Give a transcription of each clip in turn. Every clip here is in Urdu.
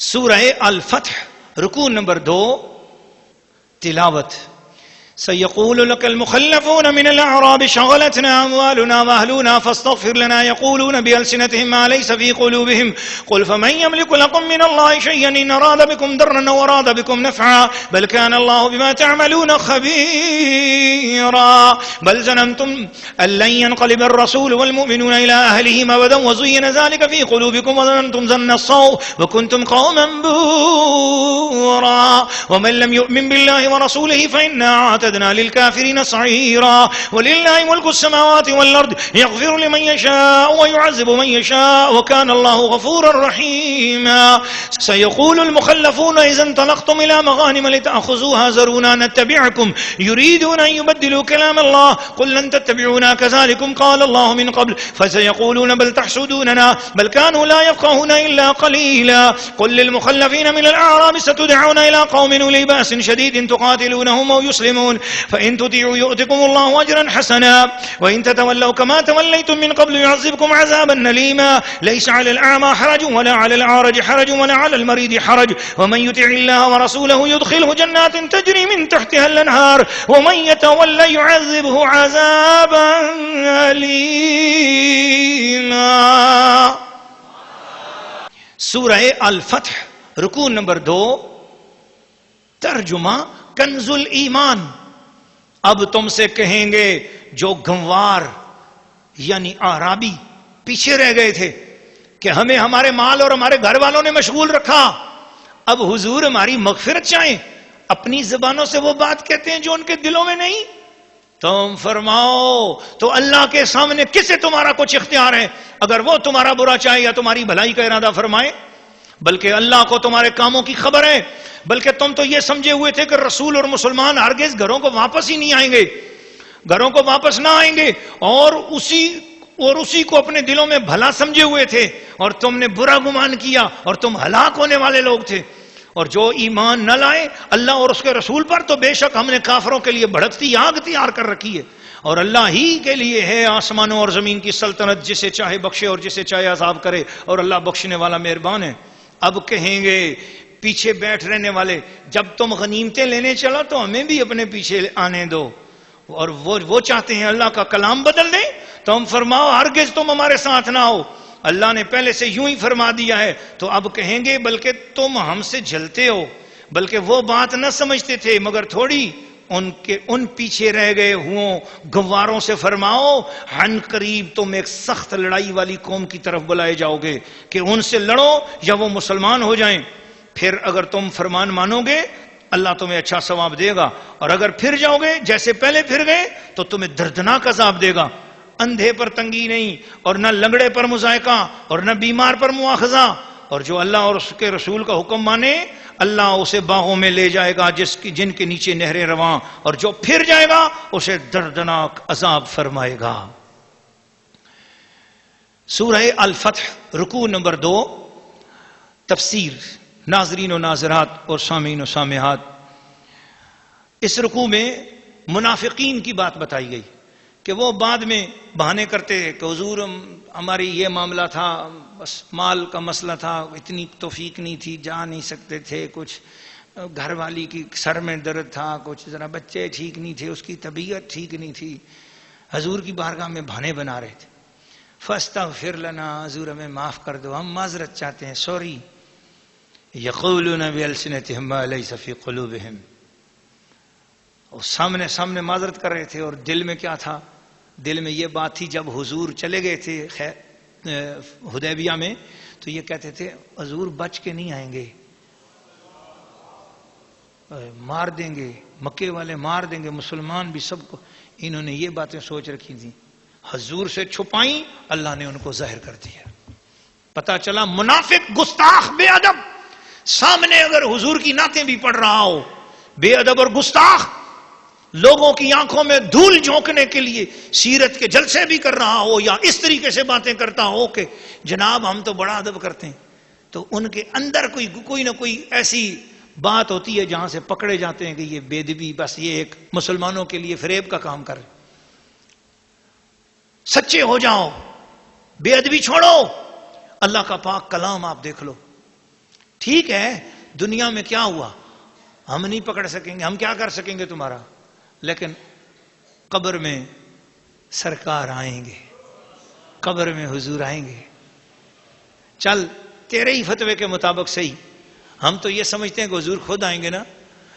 سورہ الفتح رکوع نمبر 2 تلاوت. سيقول لك المخلفون من الأعراب شغلتنا أموالنا وأهلنا فاستغفر لنا يقولون بألسنتهم ما ليس في قلوبهم قل فمن يملك لكم من الله شيئا إن أراد بكم ضرا وأراد بكم نفعا بل كان الله بما تعملون خبيرا بل ظننتم أن لن ينقلب الرسول والمؤمنون إلى أهلهم أبدا وزين ذلك في قلوبكم وظننتم ظن السوء وكنتم قوما بورا ومن لم يؤمن بالله ورسوله فإنا اعتدنا للكافرين سعيرا ولله ملك السماوات والأرض يغفر لمن يشاء ويعذب من يشاء وكان الله غفورا رحيما. سيقول المخلفون إذا انطلقتم إلى مغانم لتأخذوها ذرونا نتبعكم يريدون أن يبدلوا كلام الله قل لن تتبعونا كذلكم قال الله من قبل فسيقولون بل تحسدوننا بل كانوا لا يفقهون إلا قليلا. قل للمخلفين من الأعراب ستدعون إلى قوم أولي بأس شديد تقاتلونهم أو يسلمون فإن تطيعوا يؤتكم الله أجرا حسنا وإن تتولوا كما توليتم من قبل يعذبكم عذابا أليما. ليس على الأعمى حرج ولا على الأعرج حرج ولا على المريض حرج ومن يطع الله ورسوله يدخله جنات تجري من تحتها الأنهار ومن يتولى يعذبه عذابا أليما. سورہ الفتح رکوع نمبر 2 ترجمہ کنز الایمان. اب تم سے کہیں گے جو گنوار یعنی اعرابی پیچھے رہ گئے تھے کہ ہمیں ہمارے مال اور ہمارے گھر والوں نے مشغول رکھا، اب حضور ہماری مغفرت چاہیں، اپنی زبانوں سے وہ بات کہتے ہیں جو ان کے دلوں میں نہیں. تم فرماؤ تو اللہ کے سامنے کسے تمہارا کچھ اختیار ہے اگر وہ تمہارا برا چاہے یا تمہاری بھلائی کا ارادہ فرمائے؟ بلکہ اللہ کو تمہارے کاموں کی خبر ہے. بلکہ تم تو یہ سمجھے ہوئے تھے کہ رسول اور مسلمان ہرگز گھروں کو واپس ہی نہیں آئیں گے، گھروں کو واپس نہ آئیں گے، اور اسی کو اپنے دلوں میں بھلا سمجھے ہوئے تھے، اور تم نے برا گمان کیا اور تم ہلاک ہونے والے لوگ تھے. اور جو ایمان نہ لائے اللہ اور اس کے رسول پر تو بے شک ہم نے کافروں کے لیے بھڑکتی آگ تیار کر رکھی ہے. اور اللہ ہی کے لیے ہے آسمانوں اور زمین کی سلطنت، جسے چاہے بخشے اور جسے چاہے عذاب کرے، اور اللہ بخشنے والا مہربان ہے. اب کہیں گے پیچھے بیٹھ رہنے والے جب تم غنیمتیں لینے چلو تو ہمیں بھی اپنے پیچھے آنے دو، اور وہ چاہتے ہیں اللہ کا کلام بدل دیں. تم فرماؤ ہرگز تم ہمارے ساتھ نہ ہو، اللہ نے پہلے سے یوں ہی فرما دیا ہے. تو اب کہیں گے بلکہ تم ہم سے جلتے ہو، بلکہ وہ بات نہ سمجھتے تھے مگر تھوڑی ان پیچھے رہ گئے ہوں گواروں سے فرماؤ ہن قریب تم ایک سخت لڑائی والی قوم کی طرف بلائے جاؤ گے کہ ان سے لڑو یا وہ مسلمان ہو جائیں. پھر اگر تم فرمان مانو گے اللہ تمہیں اچھا ثواب دے گا، اور اگر پھر جاؤ گے جیسے پہلے پھر گئے تو تمہیں دردناک عذاب دے گا. اندھے پر تنگی نہیں، اور نہ لنگڑے پر مذائقہ، اور نہ بیمار پر مواخذہ. اور جو اللہ اور اس کے رسول کا حکم مانے اللہ اسے باغوں میں لے جائے گا جن کے نیچے نہریں رواں، اور جو پھر جائے گا اسے دردناک عذاب فرمائے گا. سورہ الفتح رکوع نمبر 2 تفسیر. ناظرین و ناظرات اور سامعین و سامعات، اس رکوع میں منافقین کی بات بتائی گئی کہ وہ بعد میں بہانے کرتے کہ حضور ہماری یہ معاملہ تھا، بس مال کا مسئلہ تھا، اتنی توفیق نہیں تھی، جا نہیں سکتے تھے، کچھ گھر والی کی سر میں درد تھا، کچھ ذرا بچے ٹھیک نہیں تھے، اس کی طبیعت ٹھیک نہیں تھی. حضور کی بارگاہ میں بہانے بنا رہے تھے. فاستغفر لنا، حضور ہمیں معاف کر دو، ہم معذرت چاہتے ہیں، سوری. یقولون بألسنتهم ما ليس في قلوبهم، اور سامنے معذرت کر رہے تھے، اور دل میں کیا تھا؟ دل میں یہ بات تھی جب حضور چلے گئے تھے حدیبیہ میں تو یہ کہتے تھے حضور بچ کے نہیں آئیں گے، مار دیں گے، مکے والے مار دیں گے، مسلمان بھی سب کو. انہوں نے یہ باتیں سوچ رکھی تھیں، حضور سے چھپائیں، اللہ نے ان کو ظاہر کر دیا. پتا چلا منافق، گستاخ، بے ادب، سامنے اگر حضور کی نعتیں بھی پڑھ رہا ہو، بے ادب اور گستاخ، لوگوں کی آنکھوں میں دھول جھونکنے کے لیے سیرت کے جلسے بھی کر رہا ہو، یا اس طریقے سے باتیں کرتا ہو کہ جناب ہم تو بڑا ادب کرتے ہیں، تو ان کے اندر کوئی نہ کوئی ایسی بات ہوتی ہے جہاں سے پکڑے جاتے ہیں کہ یہ بے ادبی، بس یہ ایک مسلمانوں کے لیے فریب کا کام کر. سچے ہو جاؤ، بے ادبی چھوڑو. اللہ کا پاک کلام آپ دیکھ لو، ٹھیک ہے دنیا میں کیا ہوا ہم نہیں پکڑ سکیں گے، ہم کیا کر سکیں گے تمہارا، لیکن قبر میں سرکار آئیں گے، قبر میں حضور آئیں گے. چل تیرے ہی فتوے کے مطابق صحیح، ہم تو یہ سمجھتے ہیں کہ حضور خود آئیں گے نا،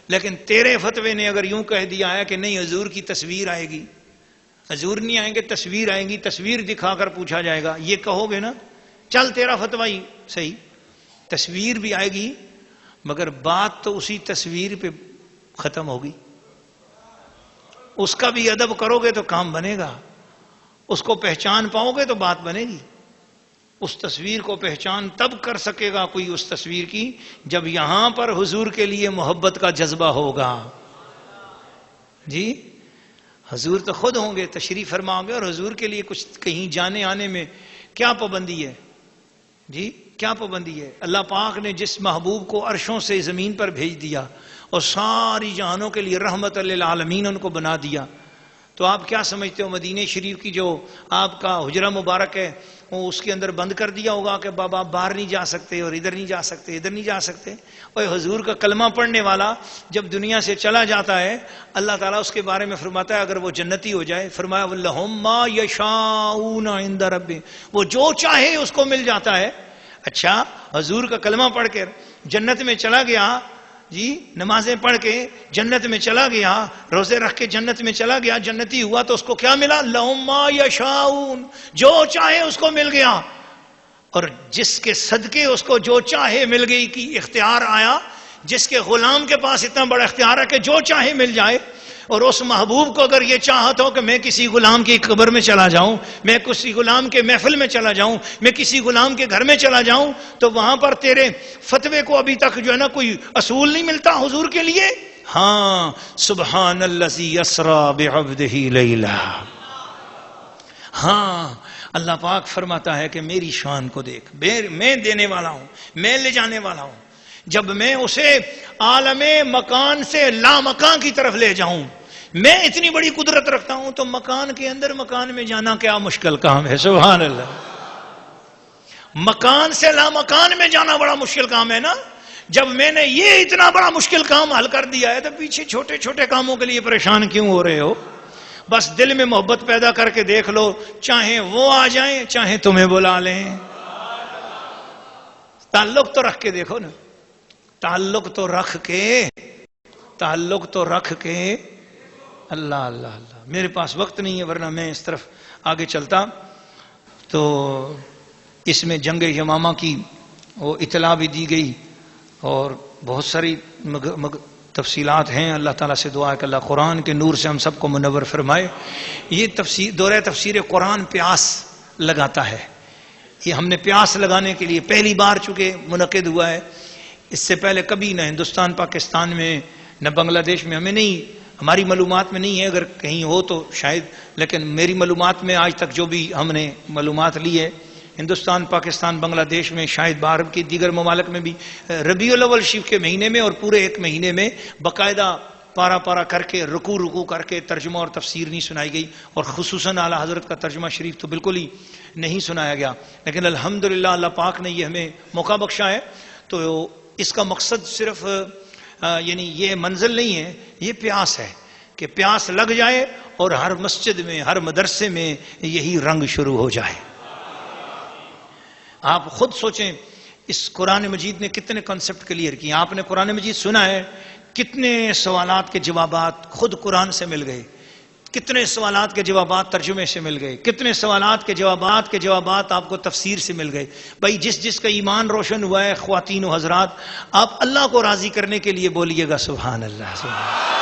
لیکن تیرے فتوے نے اگر یوں کہہ دیا ہے کہ نہیں حضور کی تصویر آئے گی، حضور نہیں آئیں گے تصویر آئیں گی، تصویر دکھا کر پوچھا جائے گا، یہ کہو گے نا، چل تیرا فتویٰ ہی صحیح، تصویر بھی آئے گی مگر بات تو اسی تصویر پہ ختم ہوگی. اس کا بھی ادب کرو گے تو کام بنے گا، اس کو پہچان پاؤ گے تو بات بنے گی. اس تصویر کو پہچان تب کر سکے گا کوئی اس تصویر کی جب یہاں پر حضور کے لیے محبت کا جذبہ ہوگا. جی حضور تو خود ہوں گے، تشریف فرما ہوں گے، اور حضور کے لیے کچھ کہیں جانے آنے میں کیا پابندی ہے؟ جی کیا پابندی ہے؟ اللہ پاک نے جس محبوب کو عرشوں سے زمین پر بھیج دیا اور ساری جہانوں کے لیے رحمت للعالمین ان کو بنا دیا، تو آپ کیا سمجھتے ہو مدینہ شریف کی جو آپ کا حجرہ مبارک ہے وہ اس کے اندر بند کر دیا ہوگا کہ بابا آپ باہر نہیں جا سکتے اور ادھر نہیں جا سکتے ادھر نہیں جا سکتے؟ اور حضور کا کلمہ پڑھنے والا جب دنیا سے چلا جاتا ہے اللہ تعالیٰ اس کے بارے میں فرماتا ہے اگر وہ جنتی ہو جائے، فرمایا وَلَهُمْ مَا يَشَاءُونَ عِندَ رَبِّهِمْ، وہ جو چاہے اس کو مل جاتا ہے. اچھا حضور کا کلمہ پڑھ کر جنت میں چلا گیا، جی نمازیں پڑھ کے جنت میں چلا گیا، روزے رکھ کے جنت میں چلا گیا، جنتی ہوا تو اس کو کیا ملا؟ لَهُمْ مَا يَشَاءُونَ، جو چاہے اس کو مل گیا. اور جس کے صدقے اس کو جو چاہے مل گئی کی اختیار آیا، جس کے غلام کے پاس اتنا بڑا اختیار ہے کہ جو چاہے مل جائے، اور اس محبوب کو اگر یہ چاہت ہو کہ میں کسی غلام کی قبر میں چلا جاؤں، میں کسی غلام کے محفل میں چلا جاؤں، میں کسی غلام کے گھر میں چلا جاؤں، تو وہاں پر تیرے فتوے کو ابھی تک جو ہے نا کوئی اصول نہیں ملتا حضور کے لیے. ہاں سبحان الذی اسری بعبدہ لیلا، ہاں اللہ پاک فرماتا ہے کہ میری شان کو دیکھ، میں دینے والا ہوں، میں لے جانے والا ہوں. جب میں اسے عالم مکان سے لا مکان کی طرف لے جاؤں، میں اتنی بڑی قدرت رکھتا ہوں، تو مکان کے اندر مکان میں جانا کیا مشکل کام ہے؟ سبحان اللہ. مکان سے لا مکان میں جانا بڑا مشکل کام ہے نا. جب میں نے یہ اتنا بڑا مشکل کام حل کر دیا ہے تو پیچھے چھوٹے چھوٹے کاموں کے لیے پریشان کیوں ہو رہے ہو؟ بس دل میں محبت پیدا کر کے دیکھ لو، چاہے وہ آ جائیں چاہے تمہیں بلا لیں، تعلق تو رکھ کے دیکھو نا، تعلق تو رکھ کے اللہ اللہ اللہ. میرے پاس وقت نہیں ہے ورنہ میں اس طرف آگے چلتا. تو اس میں جنگ یمامہ کی وہ اطلاع بھی دی گئی اور بہت ساری تفصیلات ہیں. اللہ تعالیٰ سے دعا ہے کہ اللہ قرآن کے نور سے ہم سب کو منور فرمائے. یہ دورہ تفسیر قرآن پیاس لگاتا ہے. یہ ہم نے پیاس لگانے کے لیے پہلی بار چونکہ منعقد ہوا ہے، اس سے پہلے کبھی نہ ہندوستان پاکستان میں نہ بنگلہ دیش میں، ہمیں نہیں، ہماری معلومات میں نہیں ہے، اگر کہیں ہو تو شاید، لیکن میری معلومات میں آج تک جو بھی ہم نے معلومات لی ہے ہندوستان پاکستان بنگلہ دیش میں، شاید باہر کی دیگر ممالک میں بھی ربیع الاول شریف کے مہینے میں اور پورے ایک مہینے میں باقاعدہ پارا پارا کر کے رکوع کر کے ترجمہ اور تفسیر نہیں سنائی گئی، اور خصوصاً اعلیٰ حضرت کا ترجمہ شریف تو بالکل ہی نہیں سنایا گیا. لیکن الحمدللہ اللہ پاک نے یہ ہمیں موقع بخشا ہے. تو اس کا مقصد صرف یعنی یہ منزل نہیں ہے، یہ پیاس ہے کہ پیاس لگ جائے اور ہر مسجد میں ہر مدرسے میں یہی رنگ شروع ہو جائے. آپ خود سوچیں اس قرآن مجید نے کتنے کنسپٹ کلیئر کیے. آپ نے قرآن مجید سنا ہے، کتنے سوالات کے جوابات خود قرآن سے مل گئے، کتنے سوالات کے جوابات ترجمے سے مل گئے، کتنے سوالات کے جوابات آپ کو تفسیر سے مل گئے. بھائی جس کا ایمان روشن ہوا ہے خواتین و حضرات، آپ اللہ کو راضی کرنے کے لیے بولیے گا سبحان اللہ سبحان اللہ.